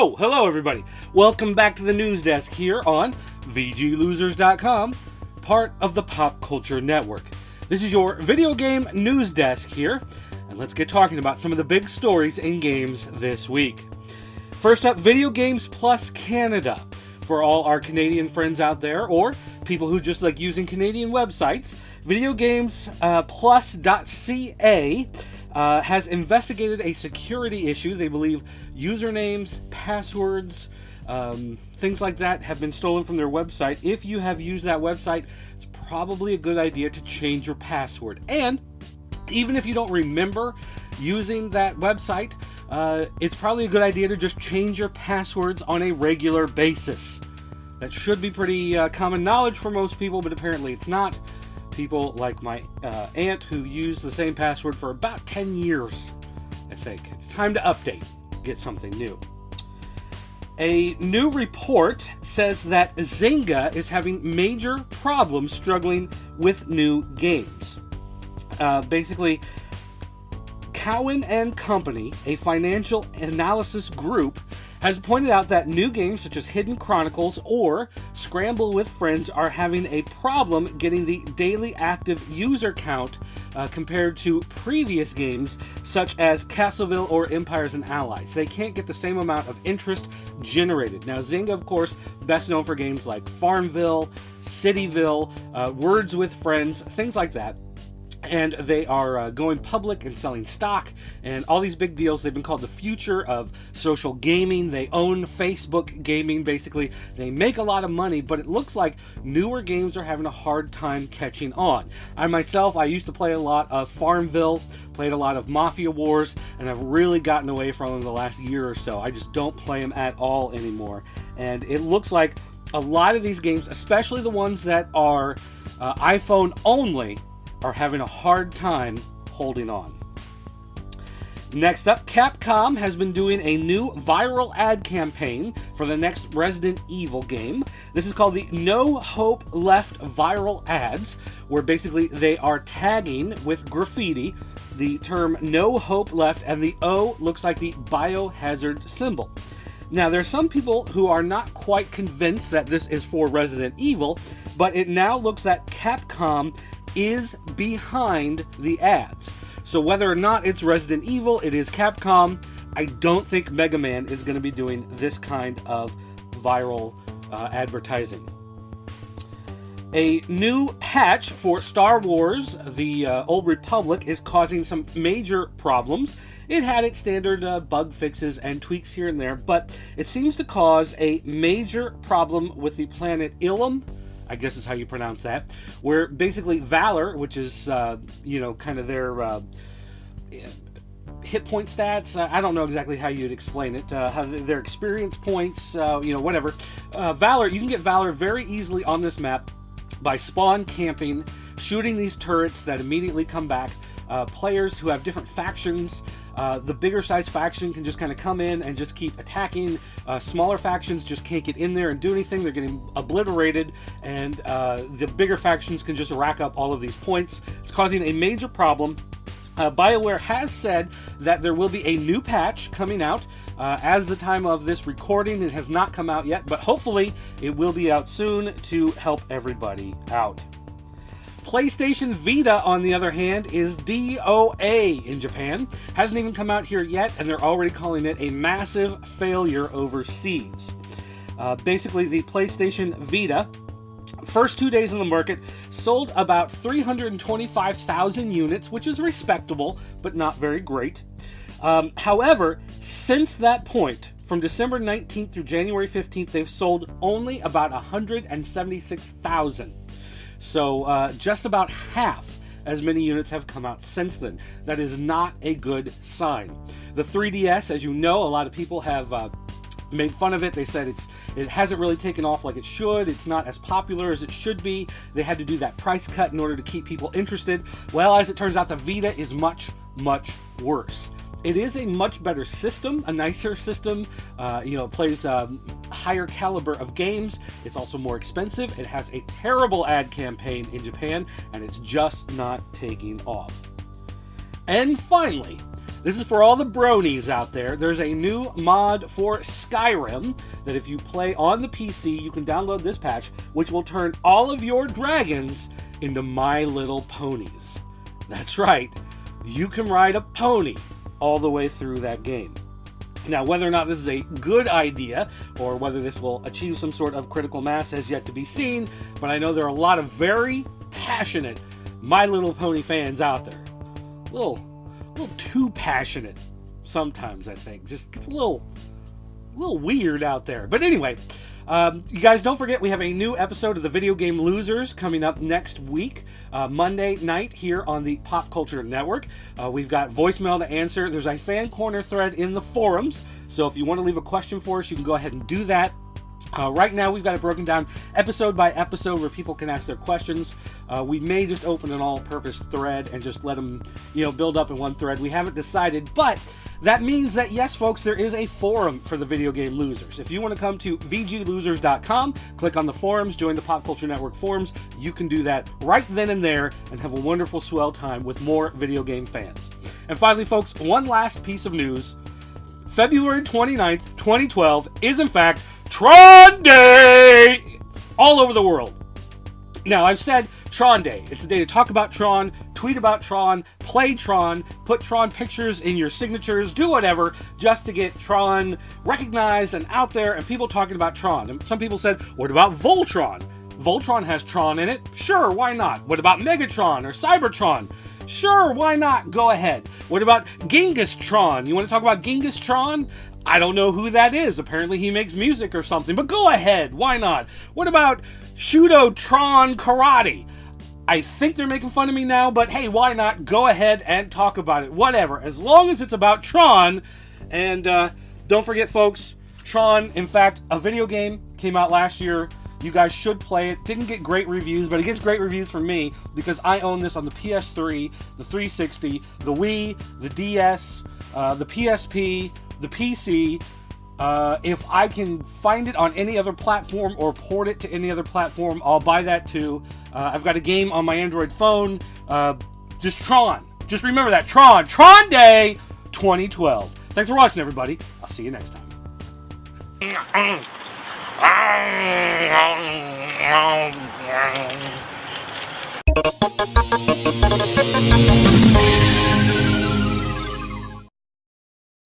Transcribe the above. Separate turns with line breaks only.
Oh, hello everybody. Welcome back to the news desk here on VGLosers.com, part of the Pop Culture Network. This is your video game news desk here, and let's get talking about some of the big stories in games this week. First up, Video Games Plus Canada. For all our Canadian friends out there, or people who just like using Canadian websites, VideoGamesPlus.ca has investigated a security issue. They believe usernames, passwords, things like that have been stolen from their website. If you have used that website, it's probably a good idea to change your password. And even if you don't remember using that website, it's probably a good idea to just change your passwords on a regular basis. That should be pretty common knowledge for most people, but apparently it's not. People like my aunt who used the same password for about 10 years, I think. It's time to update, get something new. A new report says that Zynga is having major problems struggling with new games. Basically, Cowen and Company, a financial analysis group, has pointed out that new games such as Hidden Chronicles or Scramble with Friends are having a problem getting the daily active user count compared to previous games such as Castleville or Empires and Allies. They can't get the same amount of interest generated. Now, Zynga, of course, best known for games like Farmville, Cityville, Words with Friends, things like that. And they are going public and selling stock and all these big deals. They've been called the future of social gaming. They own Facebook gaming, basically. They make a lot of money, but it looks like newer games are having a hard time catching on. I used to play a lot of Farmville, played a lot of Mafia Wars, and I've really gotten away from them the last year or so. I just don't play them at all anymore. And it looks like a lot of these games, especially the ones that are iPhone only, are having a hard time holding on. Next up, Capcom has been doing a new viral ad campaign for the next Resident Evil game. This is called the No Hope Left viral ads, where basically they are tagging with graffiti the term No Hope Left, and the O looks like the biohazard symbol. Now, there are some people who are not quite convinced that this is for Resident Evil, but it now looks that Capcom is behind the ads. So whether or not it's Resident Evil, it is Capcom. I don't think Mega Man is going to be doing this kind of viral advertising. A new patch for Star Wars, The Old Republic, is causing some major problems. It had its standard bug fixes and tweaks here and there, but it seems to cause a major problem with the planet Ilum, I guess is how you pronounce that, where basically Valor, which is, kind of their hit point stats, I don't know exactly how you'd explain it, how their experience points, whatever. Valor, you can get Valor very easily on this map by spawn camping, shooting these turrets that immediately come back. Players who have different factions, the bigger size faction can just kind of come in and just keep attacking. Smaller factions just can't get in there and do anything. They're getting obliterated, and the bigger factions can just rack up all of these points. It's causing a major problem. BioWare has said that there will be a new patch coming out. As the time of this recording, it has not come out yet, but hopefully it will be out soon to help everybody out. PlayStation Vita, on the other hand, is DOA in Japan. Hasn't even come out here yet, and they're already calling it a massive failure overseas. Basically, the PlayStation Vita, first 2 days on the market, sold about 325,000 units, which is respectable, but not very great. However, since that point, from December 19th through January 15th, they've sold only about 176,000. So just about half as many units have come out since then. That is not a good sign. The 3DS, as you know, a lot of people have made fun of it. They said it hasn't really taken off like it should. It's not as popular as it should be. They had to do that price cut in order to keep people interested. Well, as it turns out, the Vita is much, much worse. It is a much better system, a nicer system. Plays higher caliber of games. It's also more expensive. It has a terrible ad campaign in Japan, and it's just not taking off. And finally, This is for all the bronies out there. There's a new mod for Skyrim that if you play on the PC, you can download this patch, which will turn all of your dragons into My Little Ponies. That's right. You can ride a pony all the way through that game. Now, whether or not this is a good idea, or whether this will achieve some sort of critical mass has yet to be seen, but I know there are a lot of very passionate My Little Pony fans out there. A little too passionate sometimes, I think. Just gets a little weird out there. But anyway, you guys don't forget we have a new episode of the Video Game Losers coming up next week, Monday night here on the Pop Culture Network. We've got voicemail to answer. There's a fan corner thread in the forums, so if you want to leave a question for us, you can go ahead and do that. Right now, we've got it broken down episode by episode where people can ask their questions. We may just open an all-purpose thread and just let them, build up in one thread. We haven't decided, but that means that, yes, folks, there is a forum for the Video Game Losers. If you want to come to vglosers.com, click on the forums, join the Pop Culture Network forums, you can do that right then and there and have a wonderful, swell time with more video game fans. And finally, folks, one last piece of news. February 29th, 2012 is, in fact, Tron Day all over the world. Now, I've said Tron Day. It's a day to talk about Tron, tweet about Tron, play Tron, put Tron pictures in your signatures, do whatever, just to get Tron recognized and out there and people talking about Tron. And some people said, what about Voltron? Voltron has Tron in it. Sure, why not? What about Megatron or Cybertron? Sure, why not? Go ahead. What about Genghis Tron? You want to talk about Genghis Tron? I don't know who that is. Apparently he makes music or something, but go ahead. Why not? What about Shudo Tron Karate? I think they're making fun of me now, but hey, why not? Go ahead and talk about it. Whatever. As long as it's about Tron. And don't forget, folks, Tron, in fact, a video game came out last year. You guys should play it. Didn't get great reviews, but it gets great reviews from me because I own this on the PS3, the 360, the Wii, the DS, the PSP, the PC. If I can find it on any other platform or port it to any other platform, I'll buy that too. I've got a game on my Android phone. Just Tron. Just remember that. Tron Day 2012. Thanks for watching, everybody. I'll see you next time.